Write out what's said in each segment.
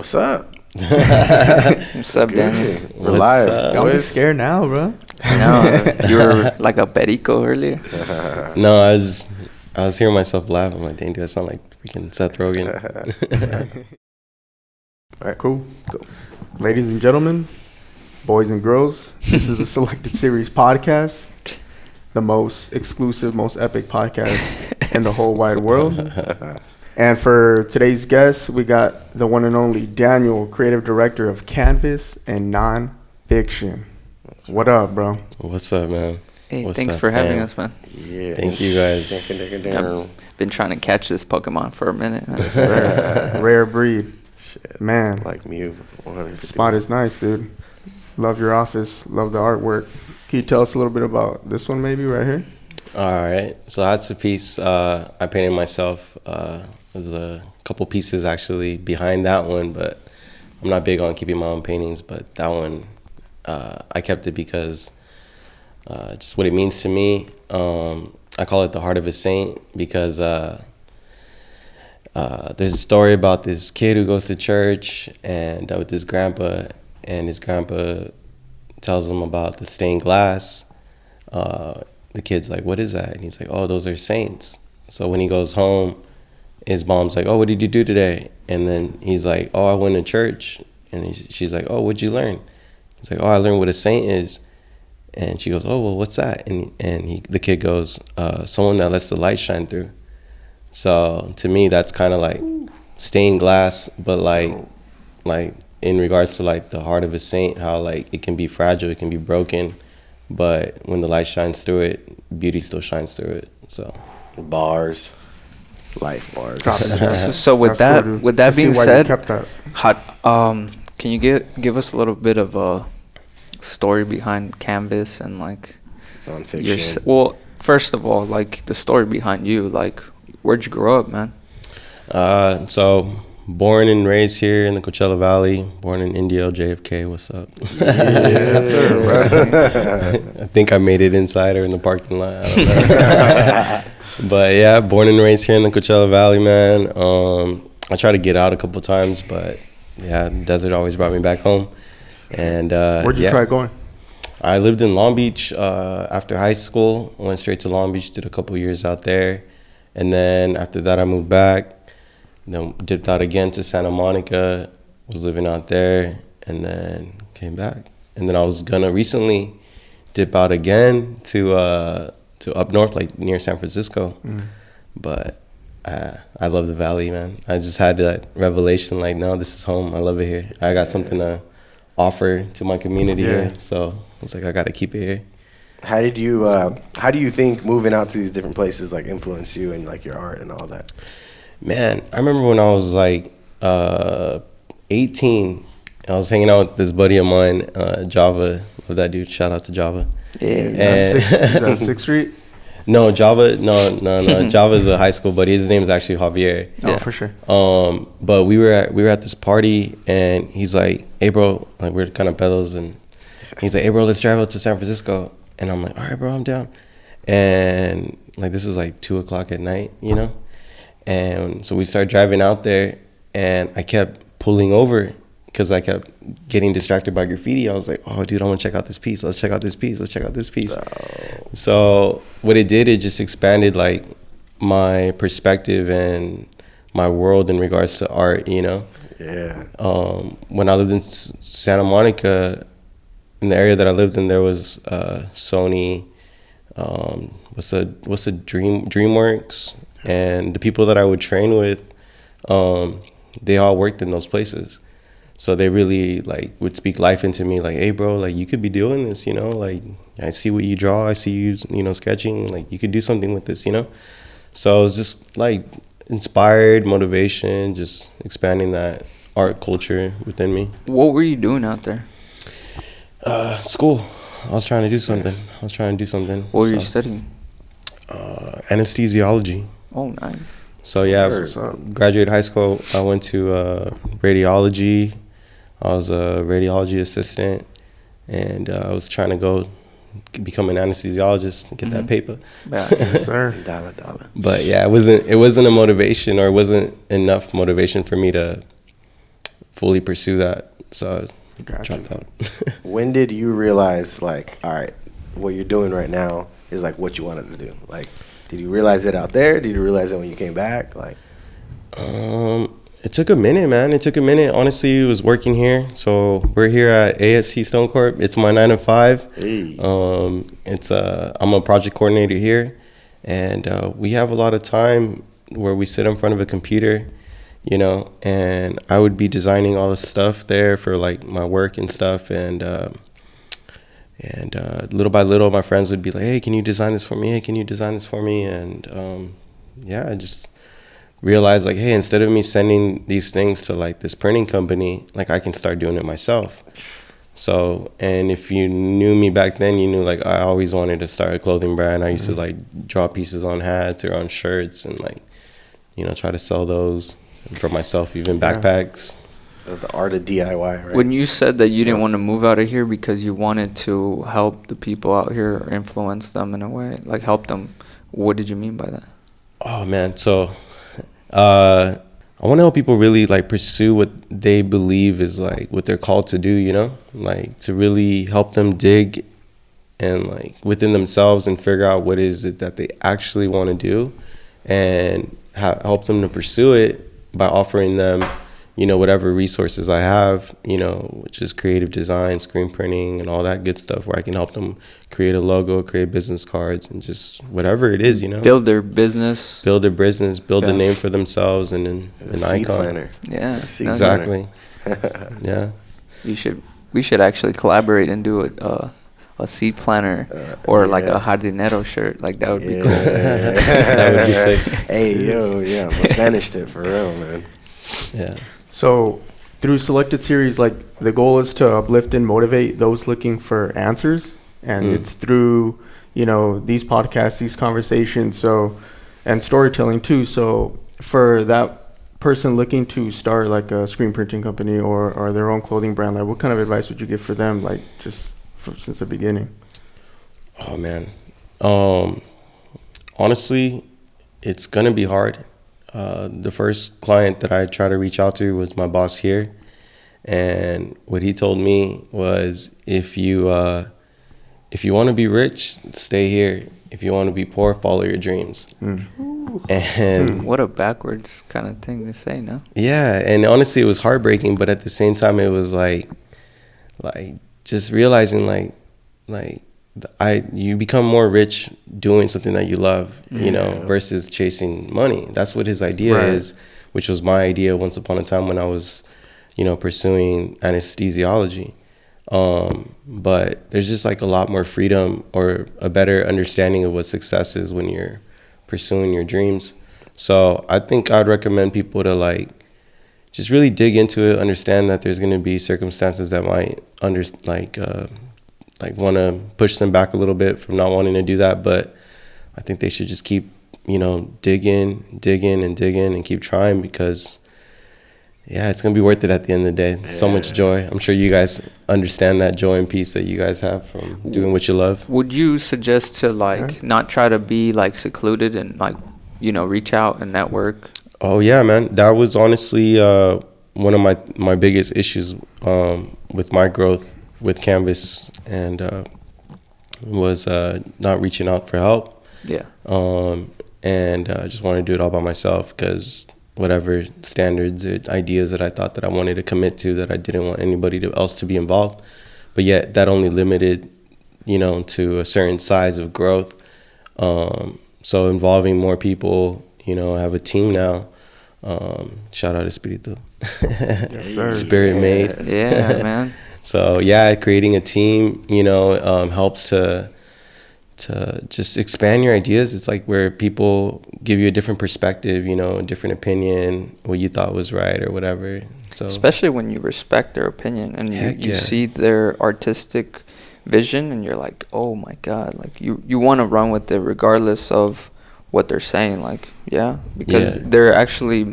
What's up? What's up, Daniel? We're live. Don't be scared now, bro. I know. You were like a perico earlier. No, I was hearing myself laugh. I'm like, dang, dude, I sound like freaking Seth Rogen. All right, cool. Ladies and gentlemen, boys and girls, this is the Selected Series podcast, the most exclusive, most epic podcast in the whole wide world. And for today's guest, we got the one and only Daniel, creative director of Canvas and Nonfiction. What up, bro? What's up, man? Hey, What's thanks up, for having fam? us, man. Yeah. Thank you, guys. I've been trying to catch this Pokemon for a minute. Rare breed. Shit. Man, Like Mew. 150. spot is nice, dude. Love your office. Love the artwork. Can you tell us a little bit about this one maybe right here? All right. So that's a piece I painted myself. There's a couple pieces actually behind that one, but I'm not big on keeping my own paintings. But that one, I kept it because just what it means to me. I call it the heart of a saint because there's a story about this kid who goes to church and with his grandpa, and his grandpa tells him about the stained glass. The kid's like, what is that? And he's like, oh, those are saints. So when he goes home, his mom's like, oh, what did you do today? And then he's like, oh, I went to church. And she's like, oh, what'd you learn? He's like, oh, I learned what a saint is. And she goes, oh, well, what's that? And the kid goes, someone that lets the light shine through. So to me, that's kind of like stained glass, but like in regards to like the heart of a saint, how like it can be fragile, it can be broken, but when the light shines through it, beauty still shines through it. So Bars. Life bars. So with That's cool, with that I see being why you said, kept that. can you give us a little bit of a story behind Canvas and like Nonfiction. well, first of all, like the story behind you, like where'd you grow up, man? So born and raised here in the Coachella Valley, born in Indio, JFK, what's up? Yes, sir, bro. I think I made it inside or in the parking lot. I don't know. But yeah, born and raised here in the Coachella Valley, man. I tried to get out a couple times, but yeah, the desert always brought me back home. And Where'd you try going? I lived in Long Beach after high school. I went straight to Long Beach, did a couple years out there. And then after that, I moved back. Then dipped out again to Santa Monica, was living out there, and then came back. And then I was gonna recently dip out again to up north, like near San Francisco. But I love the valley, man. I just had that revelation, like, no, this is home. I love it here. I got something to offer to my community here, so it's like I gotta keep it here. How do you think moving out to these different places like influence you and like your art and all that? Man, I remember when I was like 18, I was hanging out with this buddy of mine, Java. Love that dude. Shout out to Java. Yeah. Is that 6th Street? No, Java. No. Java's a high school buddy. His name is actually Javier. Oh, for sure. But we were at this party, and he's like, "Hey, bro," like we're kind of pedos, and he's like, "Hey, bro, let's drive out to San Francisco." And I'm like, "All right, bro, I'm down." And like this is like 2:00 at night, you know. And so we started driving out there, and I kept pulling over because I kept getting distracted by graffiti. I was like, oh, dude, I want to check out this piece. Let's check out this piece. Let's check out this piece. Oh. So what it did, it just expanded like my perspective and my world in regards to art, you know? Yeah. When I lived in Santa Monica, in the area that I lived in, there was Sony, what's the DreamWorks, and the people that I would train with, they all worked in those places. So they really like would speak life into me, like, hey bro, like you could be doing this, you know, like I see what you draw, I see you, you know, sketching, like you could do something with this, you know. So it was just like inspired motivation, just expanding that art culture within me. What were you doing out there? School. I was trying to do something. What were you studying? Anesthesiology. Oh, nice. So yeah, What's up? graduated high school. I went to radiology. I was a radiology assistant, and I was trying to go become an anesthesiologist and get that paper. Yeah. Yes, sir. Dollar. But yeah, it wasn't a motivation, or it wasn't enough motivation for me to fully pursue that. So I Gotcha. dropped out. When did you realize, like, all right, what you're doing right now is like what you wanted to do? Like, did you realize it out there? Did you realize it when you came back? Like, It took a minute, man. It took a minute. Honestly, it was working here. So we're here at ASC Stone Corp. It's my 9 to 5. hey, I'm a project coordinator here, and we have a lot of time where we sit in front of a computer, you know, and I would be designing all the stuff there for like my work and stuff, and little by little, my friends would be like, "Hey, can you design this for me? Hey, can you design this for me?" And yeah, I just realized like, hey, instead of me sending these things to like this printing company, like I can start doing it myself. So, and if you knew me back then, you knew like I always wanted to start a clothing brand. I used to like draw pieces on hats or on shirts and like, you know, try to sell those for myself, even backpacks. the art of DIY, right? When you said that you didn't want to move out of here because you wanted to help the people out here or influence them in a way, like help them, what did you mean by that? Oh man, so I want to help people really like pursue what they believe is like what they're called to do, you know, like to really help them dig and like within themselves and figure out what is it that they actually want to do, and help them to pursue it by offering them, you know, whatever resources I have, you know, which is creative design, screen printing, and all that good stuff, where I can help them create a logo, create business cards, and just whatever it is, you know. Build their business. Build a Yeah. name for themselves and an seed icon. planner. Yeah. Seed nice. Exactly. Yeah. We should actually collaborate and do a seed planner or like yeah. a jardinero shirt. Like that would be cool. That would be sick. Hey, yo, yeah, I'm a Spanish tip for real, man. Yeah. So through Selected Series, like the goal is to uplift and motivate those looking for answers, and it's through, you know, these podcasts, these conversations, so, and storytelling too. So for that person looking to start like a screen printing company or their own clothing brand, like what kind of advice would you give for them, like just since the beginning? Oh man. Honestly, it's gonna be hard. The first client that I tried to reach out to was my boss here, and what he told me was, if you want to be rich, stay here. If you want to be poor, follow your dreams. And What a backwards kind of thing to say, no? yeah, and honestly, it was heartbreaking, but at the same time, it was like just realizing you become more rich doing something that you love, you know, versus chasing money. That's what his idea is, which was my idea once upon a time when I was, you know, pursuing anesthesiology. But there's just like a lot more freedom or a better understanding of what success is when you're pursuing your dreams. So I think I'd recommend people to like just really dig into it, understand that there's going to be circumstances that might want to push them back a little bit from not wanting to do that. But I think they should just keep, you know, dig in and keep trying, because yeah, it's going to be worth it at the end of the day. So much joy. I'm sure you guys understand that joy and peace that you guys have from doing what you love. Would you suggest to like not try to be like secluded and like, you know, reach out and network? Oh yeah, man. That was honestly one of my biggest issues with my growth with Canvas, and was not reaching out for help. Yeah. And I just wanted to do it all by myself, because whatever standards or ideas that I thought that I wanted to commit to, that I didn't want anybody else to be involved. But yet that only limited, you know, to a certain size of growth. So involving more people, you know, I have a team now. Shout out Espiritu. Yes, sir. Spirit made. Yeah, man. So yeah, creating a team, helps to just expand your ideas. It's like where people give you a different perspective, a different opinion, what you thought was right or whatever. So Especially when you respect their opinion and you yeah. see their artistic vision and you're like, oh my God, like you want to run with it regardless of what they're saying. Like, yeah, because they're actually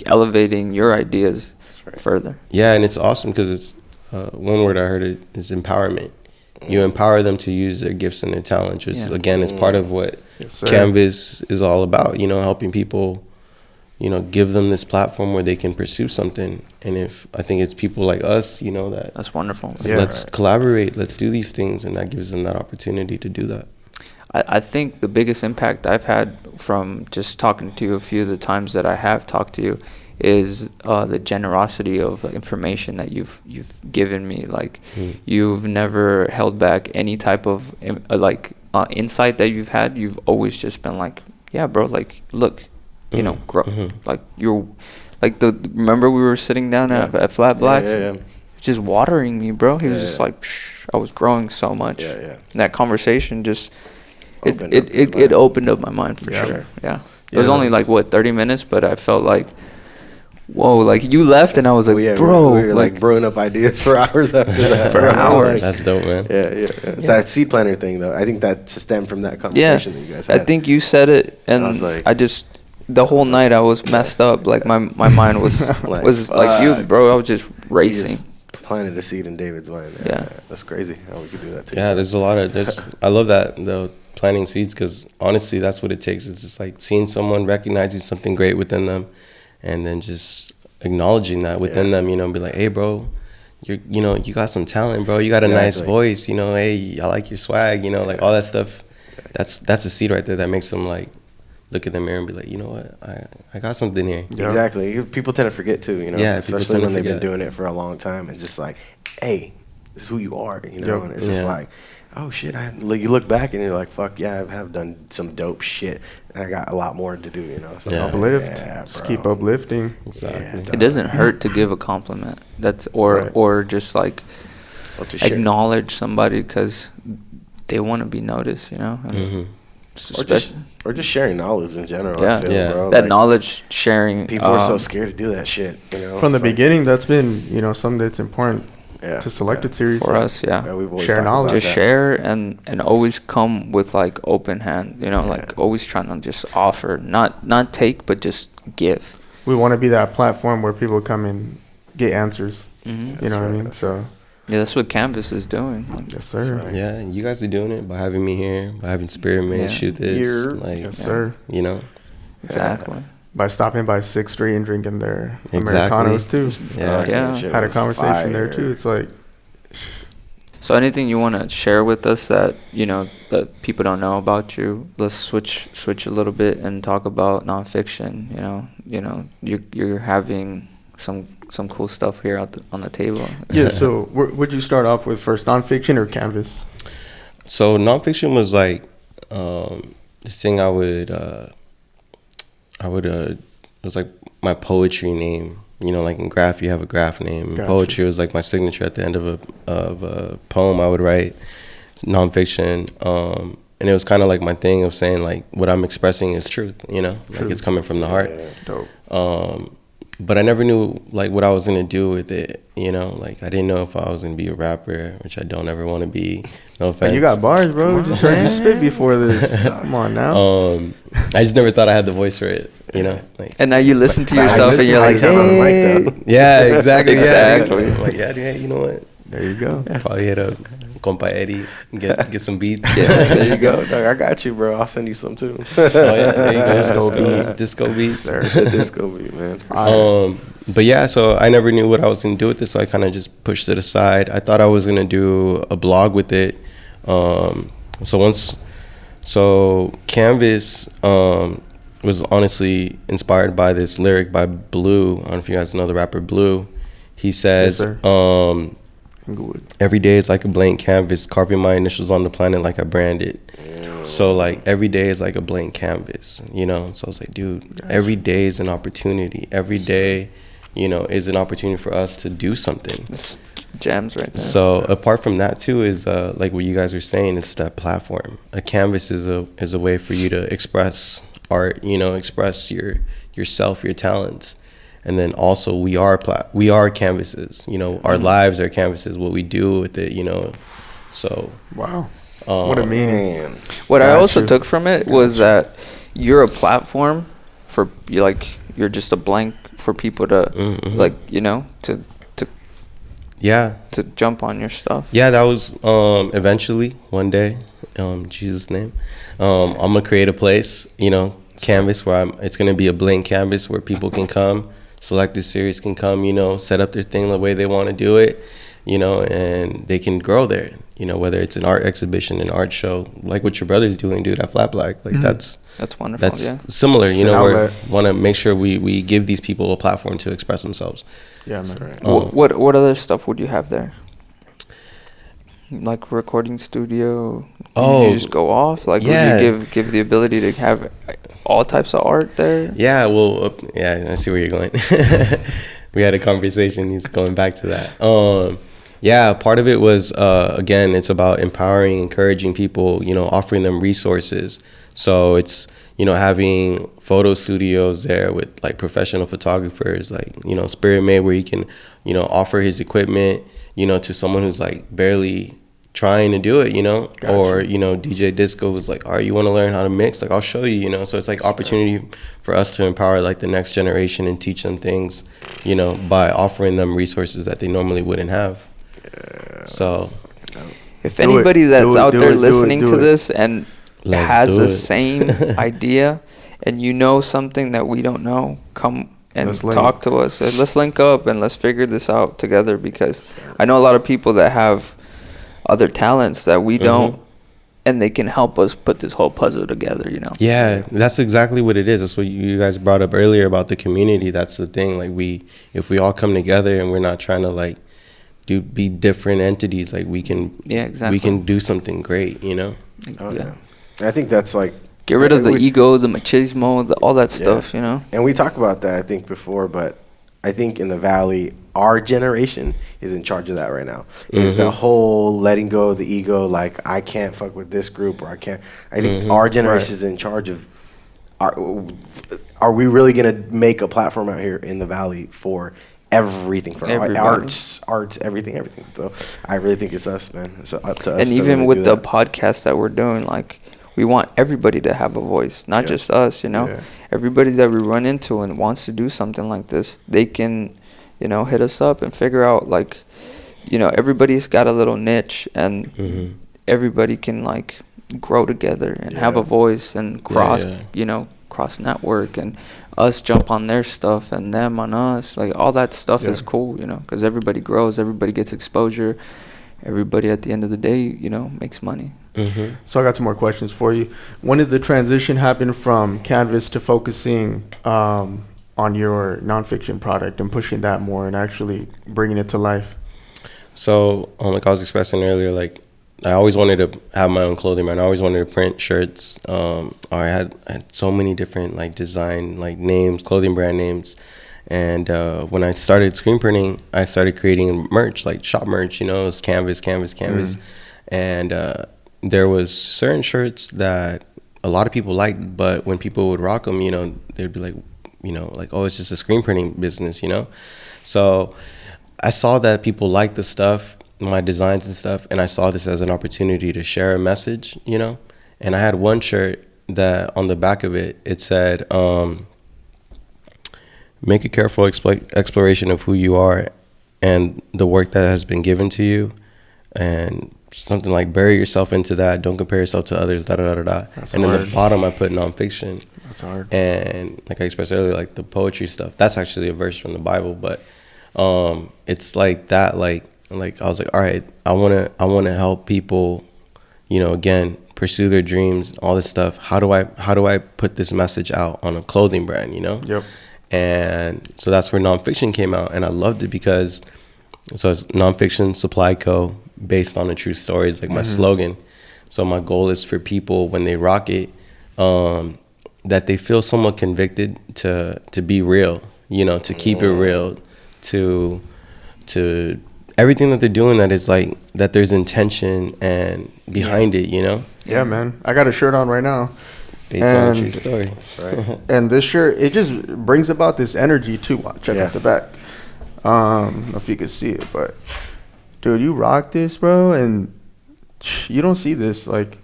elevating your ideas further. Yeah, and it's awesome because it's one word I heard is empowerment. You empower them to use their gifts and their talents, which again is part of what Canvas is all about. Helping people, give them this platform where they can pursue something. And I think it's people like us, That's wonderful. Let's collaborate, let's do these things, and that gives them that opportunity to do that. I think the biggest impact I've had from just talking to you a few of the times that I have talked to you is the generosity of information that you've given me. Like, you've never held back any type of insight that you've had. You've always just been like, yeah, bro, like, look, grow. Like, you're like remember we were sitting down at Flat Blacks? Yeah. Just watering me, bro. He was just like, psh, I was growing so much. And that conversation just it opened up my mind for sure. Yeah. It was only like 30 minutes, but I felt like, whoa, like you left and I was like, bro, we were like brewing up ideas for hours after that. For hours. That's dope, man. Yeah. It's that seed planter thing though. I think that stemmed from that conversation that you guys had. I think you said it and I was like, the whole night I was messed up. Like my mind was like you, bro. I was just racing. Planted a seed in David's mind. Yeah. That's crazy how we could do that too. Yeah, there's a lot of I love that though, planting seeds, because honestly that's what it takes. It's just like seeing someone, recognizing something great within them, and then just acknowledging that within them, and be like, hey bro, you got some talent, bro, you got a nice voice, hey, I like your swag, like all that stuff. That's a seed right there that makes them like look in the mirror and be like, you know what, I got something here. Exactly. People tend to forget too, Yeah, especially when they've been doing it for a long time, and just like, hey, this is who you are, and it's just like, oh shit, you look back and you're like, fuck yeah, I have done some dope shit, and I got a lot more to do, So uplift, just keep uplifting. Exactly. It doesn't hurt to give a compliment. That's or just like acknowledge somebody because they want to be noticed, And or just sharing knowledge in general. Yeah, I feel, bro. That knowledge sharing. People are so scared to do that shit. From the beginning, that's been something that's important to Selected Series for us. We've always share knowledge, just share and always come with like open hand. Like always trying to just offer, not take, but just give. We want to be that platform where people come and get answers. You know what I mean? So. Yeah, that's what Canvas is doing. Yes, sir. Right. Yeah, you guys are doing it by having me here, by having Spirit Man shoot this. Yes, sir. Exactly. By stopping by 6th Street and drinking their Americanos too. Had a conversation there too. It's like. So anything you want to share with us that that people don't know about you? Let's switch a little bit and talk about nonfiction. You're having some cool stuff here on the table. Yeah, so would you start off with first, nonfiction or Canvas? So nonfiction was like this thing I would it was like my poetry name. Like in graph you have a graph name. Gotcha. Poetry was like my signature at the end of a poem I would write. Nonfiction, and it was kind of like my thing of saying like what I'm expressing is truth. Like it's coming from the heart. Dope. But I never knew like what I was gonna do with it, like I didn't know if I was gonna be a rapper, which I don't ever want to be. No offense. You got bars, bro. Just heard you spit before this. Come on now. I just never thought I had the voice for it, like. And now you listen to yourself and you're like, hey. Yeah, exactly. Exactly. I'm like, yeah, you know what? There you go. Probably hit up Compa Eddie and get some beats. Yeah, there you go. Dog, I got you, bro. I'll send you some too. There you go. Disco beats. Sir. Disco beat, man. But yeah, so I never knew what I was gonna do with this, so I kind of just pushed it aside. I thought I was gonna do a blog with it. So Canvas was honestly inspired by this lyric by Blue. I don't know if you guys know the rapper Blue. He says, yes, Inglewood. Every day is like a blank canvas, carving my initials on the planet like I brand it. So like every day is like a blank canvas, you know. So I was like, dude, every day is an opportunity. Every day, you know, is an opportunity for us to do something. It's gems right there. So apart from that too is like what you guys were saying, it's that platform. A canvas is a way for you to express art, you know, express yourself, your talents. And then also we are canvases, you know, our lives are canvases, what we do with it, you know. So wow. What a meaning. What I also took from it was that you're a platform for you, like you're just a blank for people to like, you know, to jump on your stuff. Yeah, that was eventually one day, Jesus' name. I'm gonna create a place, you know, canvas where it's gonna be a blank canvas where people can come, Selected Series can come, you know, set up their thing the way they want to do it, you know, and they can grow there, you know, whether it's an art exhibition, an art show, like what your brother's doing, dude, at Flat Black. Like that's wonderful. That's similar, you know, we want to make sure we give these people a platform to express themselves. Yeah, man. Right. What other stuff would you have there? Like recording studio? Would you just go off? Like, would you give the ability to have all types of art there? Yeah, well, I see where you're going. We had a conversation. He's going back to that. Yeah, part of it was, again, it's about empowering, encouraging people, you know, offering them resources. So it's, you know, having photo studios there with like professional photographers, like, you know, Spirit Made, where he can, you know, offer his equipment, you know, to someone who's like barely trying to do it, you know. Gotcha. Or, you know, DJ Disco was like, all right, you want to learn how to mix? Like, I'll show you, you know. So it's like opportunity for us to empower like the next generation and teach them things, you know, by offering them resources that they normally wouldn't have. Yeah, so if anybody that's out there listening to this and has the same idea and you know something that we don't know, come and talk to us. Let's link up and let's figure this out together, because I know a lot of people that have other talents that we don't, and they can help us put this whole puzzle together, you know. Yeah, that's exactly what it is. That's what you guys brought up earlier about the community. That's the thing. Like, if we all come together and we're not trying to like be different entities, like we can we can do something great, you know. I think that's like, get rid of the ego, the machismo, all that stuff, you know. And we talked about that, I think, before, but I think in the Valley, our generation is in charge of that right now. It's the whole letting go of the ego, like, I can't fuck with this group, or I can't. I think our generation is in charge of, are we really going to make a platform out here in the Valley for everything, for arts, everything. So I really think it's us, man. It's up to us. And even with the podcast that we're doing, like, we want everybody to have a voice, not just us, you know. Everybody that we run into and wants to do something like this, they can, you know, hit us up and figure out, like, you know, everybody's got a little niche, and everybody can like grow together and have a voice and cross network, and us jump on their stuff and them on us. Like, all that stuff is cool, you know, because everybody grows, everybody gets exposure, everybody at the end of the day, you know, makes money. So I got some more questions for you. When did the transition happen from Canvas to focusing on your nonfiction product and pushing that more and actually bringing it to life? So, like I was expressing earlier, like, I always wanted to have my own clothing brand. I always wanted to print shirts. I had so many different like design, like names, clothing brand names. And when I started screen printing, I started creating merch, like shop merch, you know, it was canvas. And there was certain shirts that a lot of people liked, but when people would rock them, you know, they'd be like, you know, like, oh, it's just a screen printing business, you know? So I saw that people liked the stuff, my designs and stuff, and I saw this as an opportunity to share a message, you know? And I had one shirt that on the back of it, it said, make a careful exploration of who you are and the work that has been given to you, and something like bury yourself into that, don't compare yourself to others, and then the bottom I put nonfiction. That's hard. And like I expressed earlier, like the poetry stuff, that's actually a verse from the Bible, but it's like that, like I was like, all right, I want to help people, you know, again, pursue their dreams, all this stuff. How do I put this message out on a clothing brand, you know? Yep. And so that's where nonfiction came out, and I loved it because So it's Nonfiction Supply Co. based on a true story is like my slogan. So my goal is for people when they rock it, that they feel somewhat convicted to be real, to keep it real, to everything that they're doing, that is like that there's intention and behind it, Yeah, man. I got a shirt on right now. Based on a true story. That's right. And this shirt, it just brings about this energy too. Check out the back. I don't know if you can see it, but dude, you rock this, bro, and you don't see this like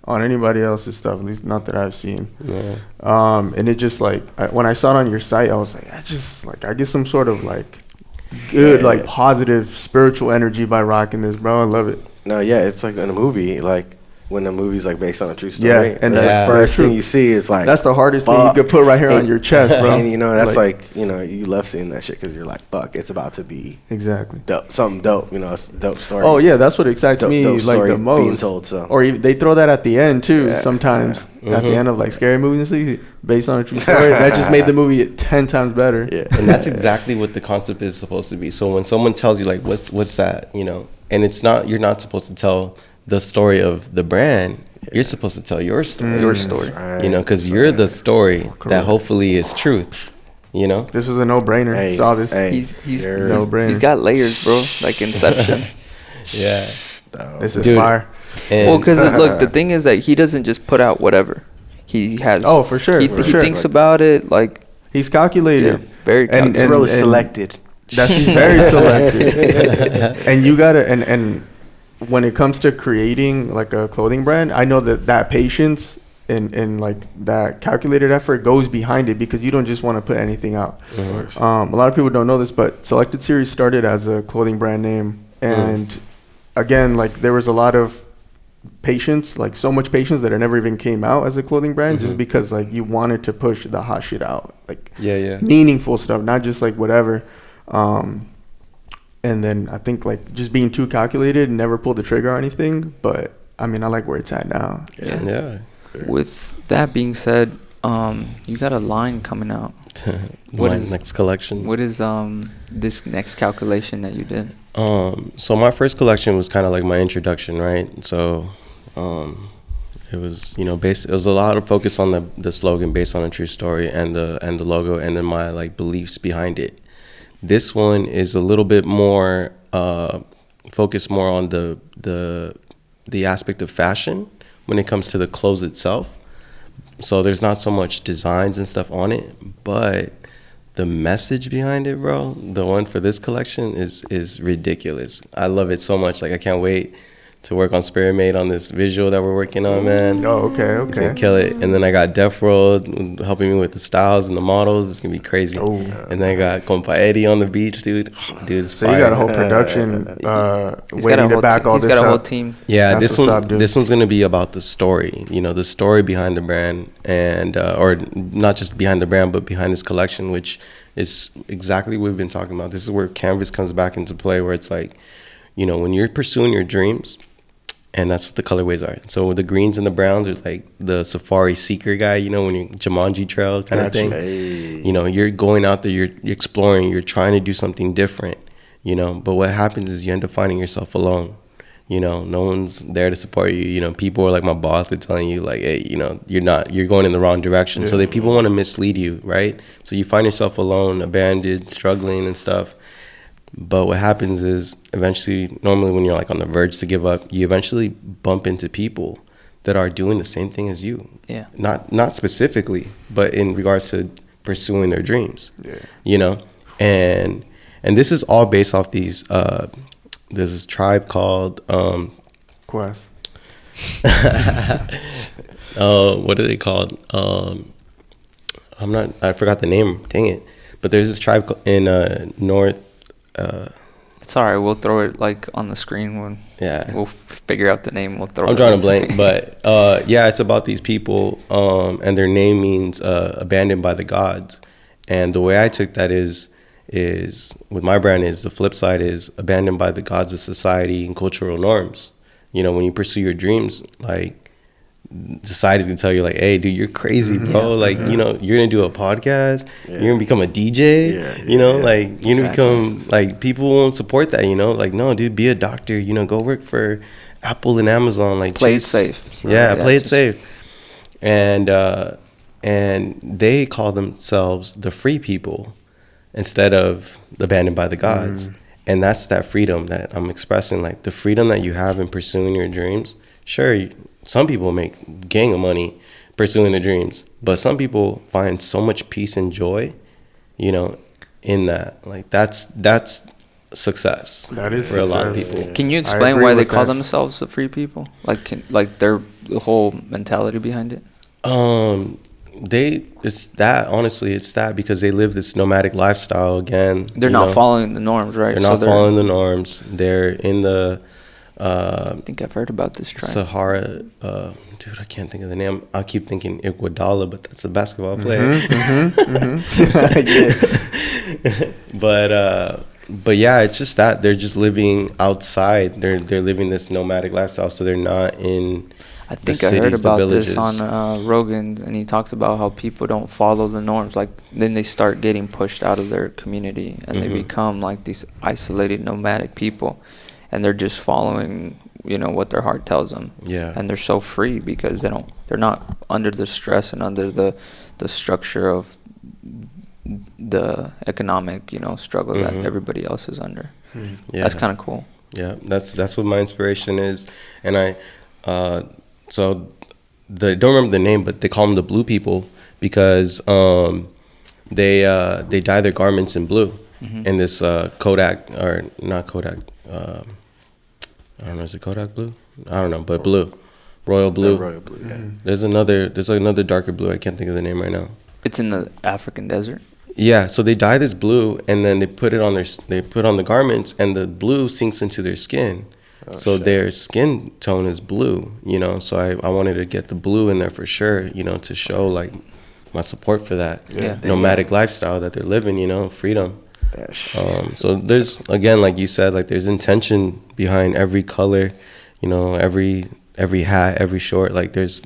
on anybody else's stuff, at least not that I've seen. Yeah. And it just like when I saw it on your site, I was like, I get some sort of like good like positive spiritual energy by rocking this, bro. I love it. No, yeah, it's like in a movie, like when a movie's like based on a true story. Yeah, and that's the first thing you see is like, that's the hardest thing you could put right here on your chest, bro. And that's like you love seeing that shit because you're like, fuck, it's about to be exactly dope, something dope. It's a dope story. Oh yeah, that's what excites me dope like story the most. being told, so. Or even, they throw that at the end too. Sometimes at the end of like scary movies, based on a true story. That just made the movie 10 times better. Yeah, and that's exactly what the concept is supposed to be. So when someone tells you like, what's that, and it's not, you're not supposed to tell the story of the brand. You're supposed to tell your story. Your story. Right. Because you're the story that hopefully is truth. This is a no-brainer. Hey, Saw this. hey, He's no-brainer. He's got layers, bro, like Inception. Yeah. This is Dude. fire. Well, because look, the thing is that he doesn't just put out whatever. He has. Oh, for sure. He for sure. thinks about it like. He's calculated. Yeah, very calculated. It's really selected. He's very selected. And you gotta and when it comes to creating like a clothing brand, I know that patience and like that calculated effort goes behind it, because you don't just want to put anything out. A lot of people don't know this, but Selected Series started as a clothing brand name, and again, like there was a lot of patience, like so much patience that it never even came out as a clothing brand, just because like you wanted to push the hot shit out, like meaningful stuff, not just like whatever. And then I think like just being too calculated, never pulled the trigger or anything. But I mean, I like where it's at now. Yeah. With that being said, you got a line coming out. What is next collection? What is this next calculation that you did? So my first collection was kind of like my introduction, right? So it was it was a lot of focus on the slogan based on a true story and the logo, and then my like beliefs behind it. This one is a little bit more focused more on the aspect of fashion when it comes to the clothes itself. So there's not so much designs and stuff on it, but the message behind it, bro, the one for this collection is ridiculous. I love it so much. Like I can't wait to work on Spirit Made on this visual that we're working on, man. Oh, okay. It's gonna kill it. And then I got Death World helping me with the styles and the models. It's gonna be crazy. Oh, and then I got Compa Eddie on the beats, dude. Dude, it's so fire. you got a whole production waiting to back all this up. He's got a whole team. Yeah, That's this one's gonna be about the story. The story behind the brand, and or not just behind the brand, but behind this collection, which is exactly what we've been talking about. This is where Canvas comes back into play, where it's like, when you're pursuing your dreams. And that's what the colorways are. So with the greens and the browns, there's like the Safari Seeker guy, when you're Jumanji Trail kind of thing. Hey. You're going out there, you're exploring, you're trying to do something different, But what happens is you end up finding yourself alone. No one's there to support you. People are like my boss, they're telling you like, hey, you're going in the wrong direction. Yeah. So people want to mislead you, right? So you find yourself alone, abandoned, struggling and stuff. But what happens is eventually, normally when you're like on the verge to give up, you eventually bump into people that are doing the same thing as you. Yeah. Not specifically, but in regards to pursuing their dreams. Yeah. And this is all based off these. There's this tribe called Quest. What are they called? I forgot the name. Dang it! But there's this tribe in North. It's all right. We'll throw it like on the screen when we'll figure out the name. We'll throw. I'm drawing a blank, but it's about these people, and their name means abandoned by the gods. And the way I took that is with my brand is the flip side is abandoned by the gods of society and cultural norms. When you pursue your dreams, like society's gonna tell you like, hey, dude, you're crazy, bro. Like, you know, you're gonna do a podcast, you're gonna become a DJ, you know, like you're gonna become like, people won't support that, you know, like, no, dude, be a doctor, you know, go work for Apple and Amazon, like play it safe. Yeah, play it safe. And they call themselves the free people instead of abandoned by the gods. And that's that freedom that I'm expressing, like the freedom that you have in pursuing your dreams. Sure, some people make gang of money pursuing their dreams, but some people find so much peace and joy, you know, in that. Like that's success. That is for success. a lot of people. Can you explain why they call themselves the free people? Like, the whole mentality behind it? It's that because they live this nomadic lifestyle again. They're not following the norms, right? They're not following the norms. They're in the I think I've heard about this tribe. Sahara, dude, I can't think of the name. I keep thinking Iguodala, but that's a basketball player. But yeah, it's just that they're just living outside. They're living this nomadic lifestyle, so they're not in. I think I heard about this on Rogan, and he talks about how people don't follow the norms. Like, then they start getting pushed out of their community, and they become like these isolated nomadic people. And they're just following, you know, what their heart tells them. Yeah. And they're so free because they're not under the stress and under the structure of the economic, you know, struggle that everybody else is under. Yeah. That's kind of cool. Yeah, that's what my inspiration is. And I don't remember the name, but they call them the blue people because they dye their garments in blue. And this Kodak, or not Kodak, I don't know, is it Kodak blue? I don't know, but blue, royal blue. Royal blue, yeah. There's another darker blue. I can't think of the name right now. It's in the African desert. Yeah, so they dye this blue and then they put it on the garments, and the blue sinks into their skin. So their skin tone is blue, you know. So I wanted to get the blue in there for sure, you know, to show like my support for that nomadic lifestyle that they're living, you know, freedom. So there's, again, like you said, like there's intention behind every color, you know, every hat, every short. Like there's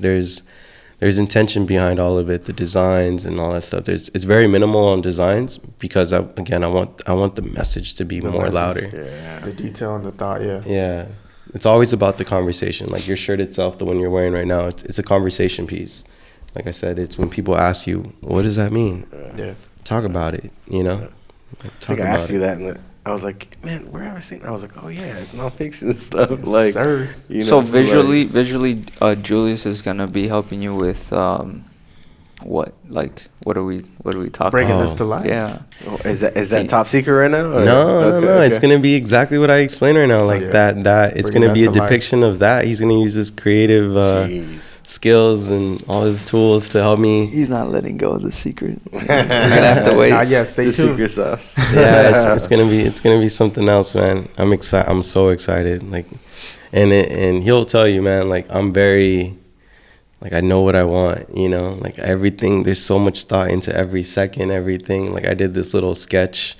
intention behind all of it, the designs and all that stuff. It's very minimal on designs because I want the message to be louder. Yeah. The detail and the thought. Yeah. It's always about the conversation. Like your shirt itself, the one you're wearing right now, it's a conversation piece. Like I said, it's when people ask you, what does that mean? Yeah. Talk about it, you know. I think I asked you that, and I was like, "Man, where have I seen?" I was like, "Oh yeah, it's nonfiction stuff." Yes, like, you know, so visually, Julius is gonna be helping you with what? Like, what are we talking? Bringing this to life. Yeah. Oh, is that top secret right now? Or? No. It's gonna be exactly what I explained right now. Like that. It's gonna be a depiction of that. He's gonna use his creative skills and all his tools to help me. He's not letting go of the secret. We're gonna have to wait. Stay tuned. Secret sauce. Yeah, it's gonna be something else, man. I'm excited. I'm so excited. Like, and he'll tell you, man. Like, I'm very, like, I know what I want. You know, like everything. There's so much thought into every second, everything. Like I did this little sketch.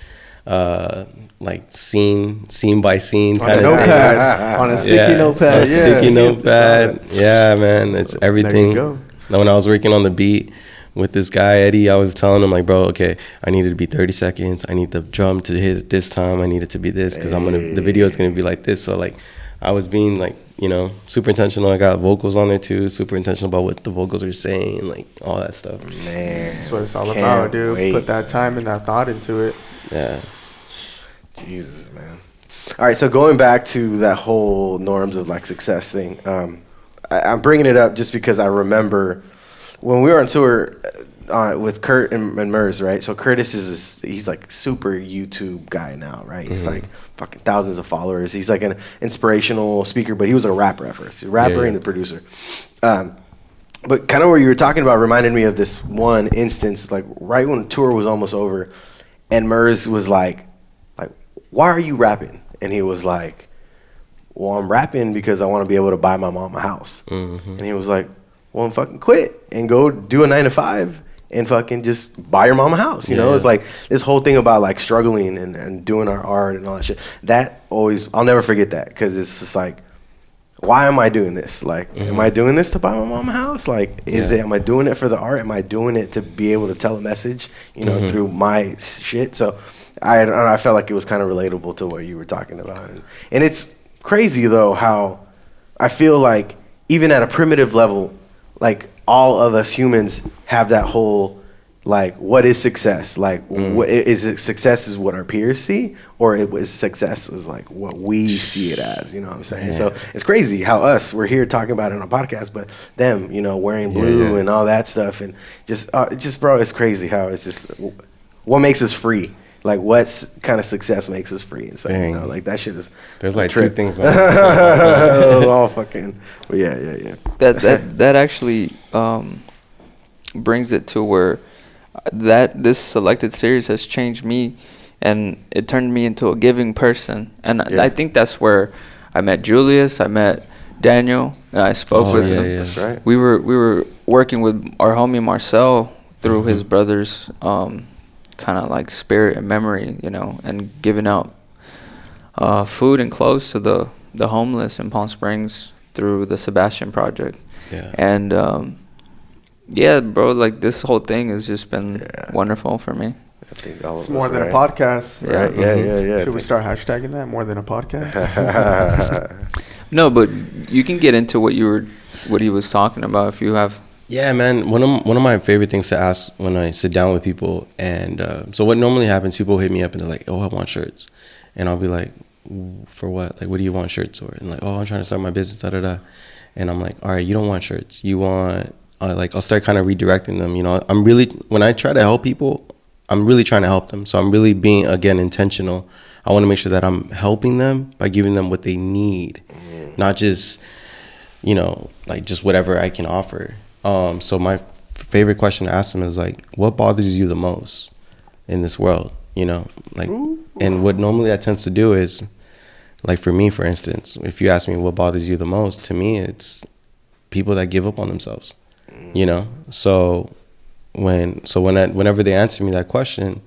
Like scene by scene kind of notepad. On a sticky notepad. Sticky notepad. Yeah, man. It's everything. There you go. When I was working on the beat with this guy, Eddie, I was telling him, like, bro, okay, I need it to be 30 seconds. I need the drum to hit this time. I need it to be this because the video is going to be like this. So, like, I was being, like, you know, super intentional. I got vocals on there, too. Super intentional about what the vocals are saying, like, all that stuff. Man. That's what it's all about, dude. Wait. Put that time and that thought into it. Yeah. Jesus, man. All right, so going back to that whole norms of like success thing, I'm bringing it up just because I remember when we were on tour with Kurt and Mers, right? So Curtis he's like super YouTube guy now, right? He's like fucking thousands of followers. He's like an inspirational speaker, but he was a rapper at first. He's a rapper and a producer. But kind of where you were talking about reminded me of this one instance, like right when the tour was almost over, and Mers was like, why are you rapping? And he was like, well, I'm rapping because I want to be able to buy my mom a house. And he was like, well, then fucking quit and go do a 9-to-5 and fucking just buy your mom a house. You know, it's like this whole thing about like struggling and doing our art and all that shit. That always, I'll never forget that because it's just like, why am I doing this? Like, am I doing this to buy my mom a house? Like, am I doing it for the art? Am I doing it to be able to tell a message, you know, through my shit? So I felt like it was kind of relatable to what you were talking about. And it's crazy, though, how I feel like even at a primitive level, like, all of us humans have that whole, like, what is success? Like, what is it? Success is what our peers see, or success is like what we see it as. You know what I'm saying? Yeah. So it's crazy how we're here talking about it on a podcast, but them, you know, wearing blue and all that stuff, and just bro, it's crazy how it's just what makes us free. Like, what kind of success makes us free? And so, you know, like, that shit is. There's like trip. two things on it. All fucking. But yeah. That actually brings it to where this selected series has changed me, and it turned me into a giving person. And I think that's where I met Julius, I met Daniel, and I spoke with him. Yeah. That's right. We were working with our homie Marcel through his brother's kind of like spirit and memory, you know, and giving out food and clothes to the homeless in Palm Springs through the Sebastian Project. Yeah. And yeah, bro, like, this whole thing has just been wonderful for me. I think all it's of more us, than a podcast, right? Yeah. Should we start hashtagging that, more than a podcast? No, but you can get into what he was talking about if you have. Yeah, man. One of my favorite things to ask when I sit down with people, and so what normally happens, people hit me up and they're like, "Oh, I want shirts," and I'll be like, "For what? Like, what do you want shirts for?" And like, "Oh, I'm trying to start my business, da da da," and I'm like, "All right, you don't want shirts. You want." Like, I'll start kind of redirecting them. You know, when I try to help people, I'm really trying to help them. So I'm really being, again, intentional. I want to make sure that I'm helping them by giving them what they need, not just, you know, like, just whatever I can offer. So my favorite question to ask them is like, what bothers you the most in this world? You know, like, and what normally that tends to do is, like, for me, for instance, if you ask me what bothers you the most, to me, it's people that give up on themselves. You know, so whenever they answer me that question,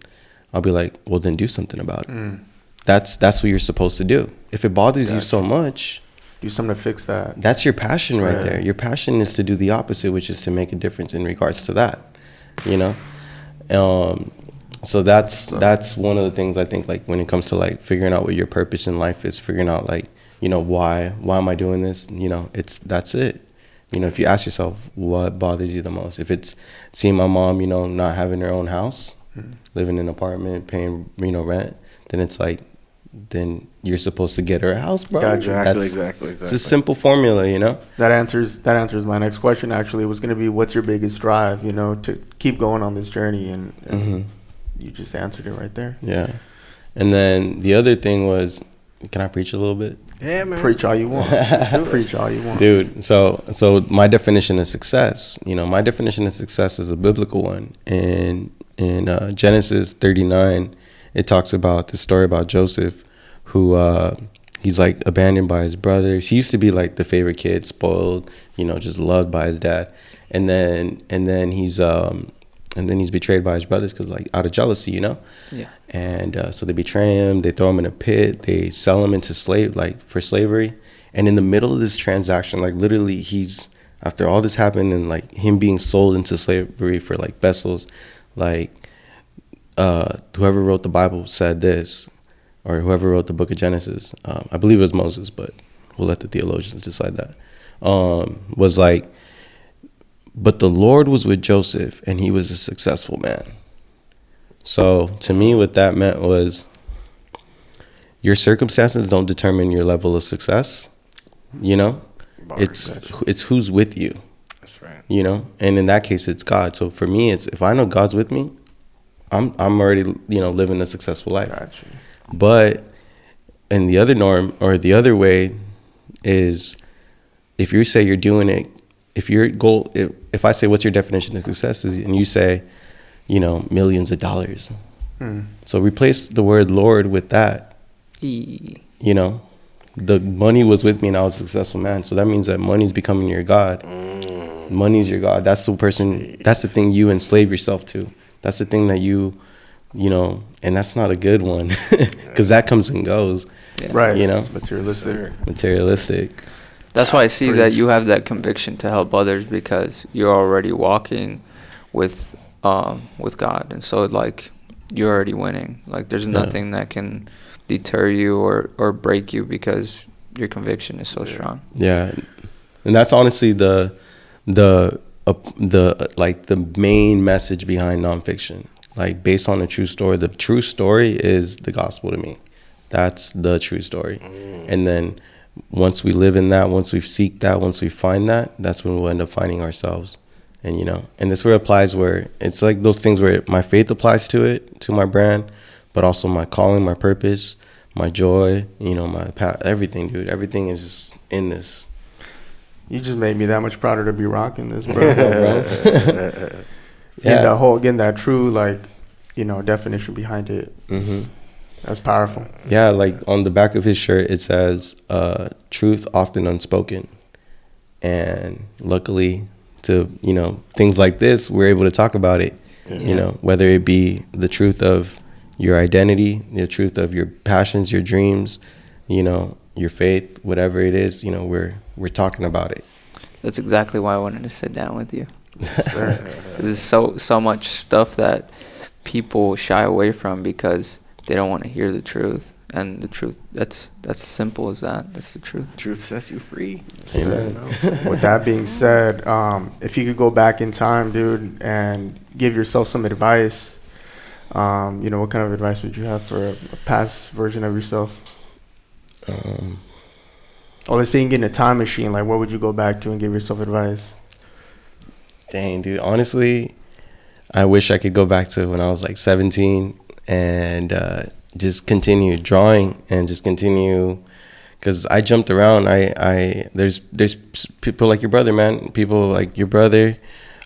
I'll be like, well, then do something about it. That's what you're supposed to do. If it bothers you so much, do something to fix that. That's your passion right there. Your passion is to do the opposite, which is to make a difference in regards to that, you know? So that's one of the things I think, like, when it comes to, like, figuring out what your purpose in life is, figuring out, like, you know, why am I doing this? You know, that's it. You know, if you ask yourself what bothers you the most, if it's seeing my mom, you know, not having her own house, living in an apartment, paying, you know, rent, then it's like, then you're supposed to get her a house, bro. Exactly. It's a simple formula, you know. That answers my next question. Actually, it was going to be, what's your biggest drive, you know, to keep going on this journey, and you just answered it right there. Yeah, and then the other thing was, can I preach a little bit? Yeah, man. Preach all you want. Preach all you want, dude. So my definition of success, you know, my definition of success is a biblical one. And in Genesis 39, it talks about the story about Joseph, who he's like abandoned by his brothers. He used to be like the favorite kid, spoiled, you know, just loved by his dad. And then he's betrayed by his brothers because, like, out of jealousy, you know. Yeah. And so they betray him. They throw him in a pit. They sell him into for slavery. And in the middle of this transaction, like, literally, he's, after all this happened and, like, him being sold into slavery for, like, vessels, like, whoever wrote the Bible said this, or whoever wrote the book of Genesis, I believe it was Moses, but we'll let the theologians decide that, was like, but the Lord was with Joseph, and he was a successful man. So to me, what that meant was, your circumstances don't determine your level of success. You know, it's who's with you. That's right. You know, and in that case, it's God. So for me, it's, if I know God's with me, I'm already, you know, living a successful life. Gotcha. But in the other norm, or the other way, is if you say you're doing it. If your goal, if I say, what's your definition of success, is, and you say, you know, millions of dollars. So replace the word Lord with that. You know, the money was with me and I was a successful man. So that means that money's becoming your God. Money's your God. That's the person, that's the thing you enslave yourself to. That's the thing that you know, and that's not a good one, because that comes and goes. Right. You know, it's materialistic. Materialistic. That's why I see that you have that conviction to help others, because you're already walking with God, and so like you're already winning. Like there's nothing that can deter you or break you, because your conviction is so strong. Yeah, and that's honestly the like the main message behind nonfiction. Like based on a true story. The true story is the gospel to me. That's the true story. And then once we live in that, once we seek that, once we find that, that's when we'll end up finding ourselves. And, you know, and this where applies, where it's like those things where my faith applies to it, to my brand, but also my calling, my purpose, my joy, you know, my path, everything, dude. Everything is just in this. You just made me that much prouder to be rocking this, bro. Yeah. Getting that true, like, you know, definition behind it. Mm-hmm. That's powerful. Yeah, like on the back of his shirt, it says, truth often unspoken. And luckily, to, you know, things like this, we're able to talk about it, you know, whether it be the truth of your identity, the truth of your passions, your dreams, you know, your faith, whatever it is, you know, we're talking about it. That's exactly why I wanted to sit down with you. Yes, sir. There's so much stuff that people shy away from because they don't want to hear the truth. And the truth, that's simple as that. That's the truth. Truth sets you free. Amen. With that being said, if you could go back in time, dude, and give yourself some advice, you know, what kind of advice would you have for a past version of yourself? Or let's say you get in a time machine, like what would you go back to and give yourself advice? Dang, dude. Honestly, I wish I could go back to when I was like 17 and just continue drawing and just continue, because I jumped around. There's people like your brother, man. People like your brother,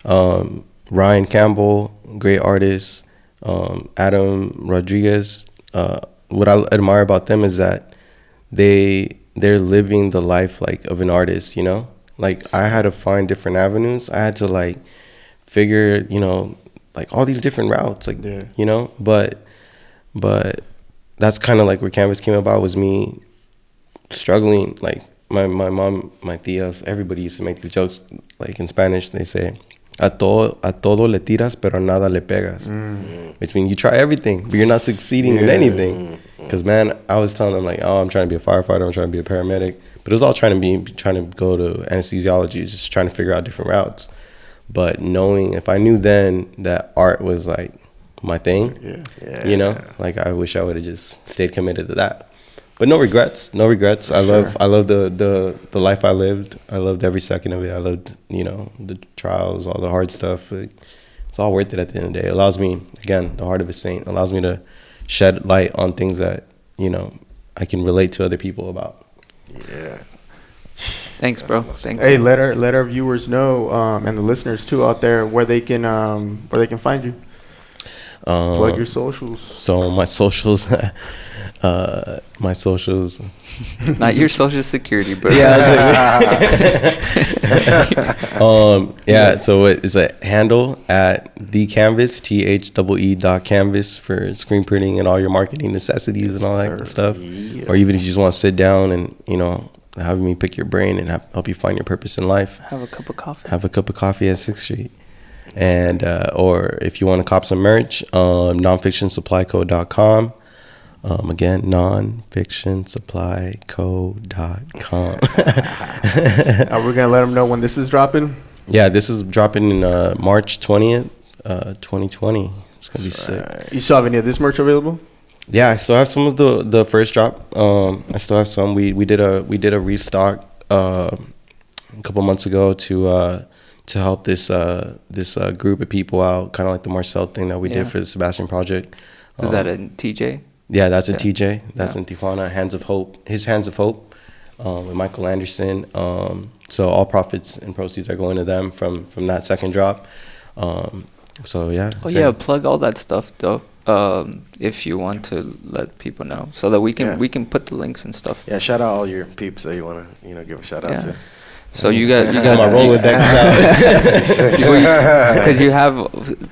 Ryan Campbell, great artist, Adam Rodriguez. What I admire about them is that they're living the life like of an artist, you know? Like I had to find different avenues. I had to like figure, you know, like all these different routes, like, you know, but that's kind of like where Canvas came about, was me struggling. Like my mom, my tias, everybody used to make the jokes, like in Spanish, they say, a todo le tiras, pero nada le pegas. Which means you try everything, but you're not succeeding in anything. Because, man, I was telling them, like, oh, I'm trying to be a firefighter, I'm trying to be a paramedic. But it was all trying to go to anesthesiology, just trying to figure out different routes. But knowing, if I knew then that art was, like, my thing, you know, like, I wish I would have just stayed committed to that. But no regrets. I love the life I lived. I loved every second of it. I loved, you know, the trials, all the hard stuff. It's all worth it at the end of the day. It allows me, again, the heart of a saint, allows me to shed light on things that, you know, I can relate to other people about. Yeah. Thanks, bro. Thanks. Hey, let our viewers know, and the listeners too out there, where they can find you. Plug your socials. So my socials, Not your social security, bro. So it's a handle at the Canvas, THEE.canvas, for screen printing and all your marketing necessities and all that kind of stuff. Yeah. Or even if you just want to sit down and, you know, have me pick your brain and help you find your purpose in life. Have a cup of coffee at 6th Street. And or if you want to cop some merch, nonfictionsupplyco.com. Again, nonfictionsupplyco.com. We're gonna let them know when this is dropping. Yeah, this is dropping in March 20th, 2020. It's gonna be sick. You still have any of this merch available? Yeah, I still have some of the first drop. I still have some. We did a restock a couple months ago to help this group of people out, kind of like the Marcel thing that we did for the Sebastian project. Is that a TJ? Yeah, that's a TJ. That's in Tijuana. Hands of Hope. His Hands of Hope with Michael Anderson. So all profits and proceeds are going to them from that second drop. So yeah. Oh yeah, plug all that stuff though. If you want to let people know, so that we can put the links and stuff. Yeah, shout out all your peeps that you want to give a shout out to. So you got my Rolodex out. because you have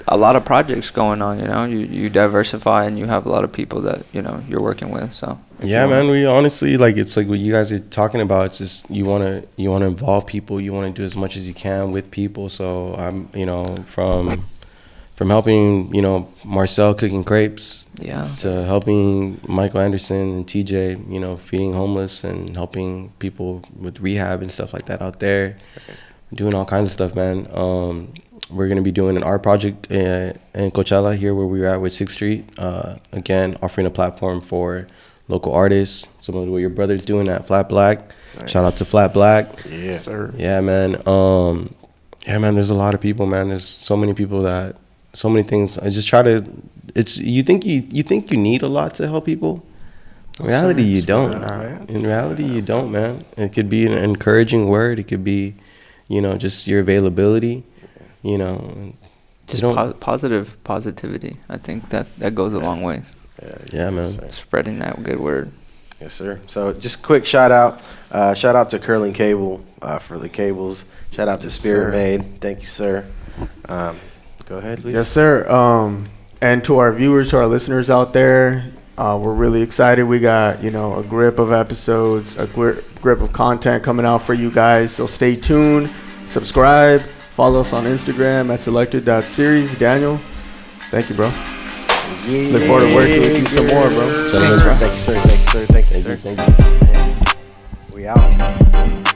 a lot of projects going on. You diversify and you have a lot of people that you're working with. So yeah, man, we honestly like it's like what you guys are talking about. It's just you wanna involve people. You want to do as much as you can with people. So I'm from helping Marcel cooking crepes, to helping Michael Anderson and TJ, feeding homeless and helping people with rehab and stuff like that out there, doing all kinds of stuff, man. We're gonna be doing an art project in Coachella here where we're at with 6th Street. Again, offering a platform for local artists, similar to what your brother's doing at Flat Black. Nice. Shout out to Flat Black. Yeah, sir. Yeah, man. There's a lot of people, man. There's so many people that. So many things. I just try to. It's you think you need a lot to help people. In reality, you don't. In reality, you don't, man. It could be an encouraging word. It could be, just your availability. Just positivity. I think that goes a long way. Yeah, man. Spreading that good word. Yes, sir. So just quick shout out to Curling Cable for the cables. Shout out to Spirit Made. Thank you, sir. Go ahead, Luis. Yes, sir. And to our viewers, to our listeners out there, we're really excited. We got, a grip of episodes, a grip of content coming out for you guys. So stay tuned, subscribe, follow us on Instagram at selected.series. Daniel, thank you, bro. Yeah, look forward to working with you some more, bro. Thanks, bro. Thank you, sir. Thank you, sir. Thank you, sir. Thank you. We out.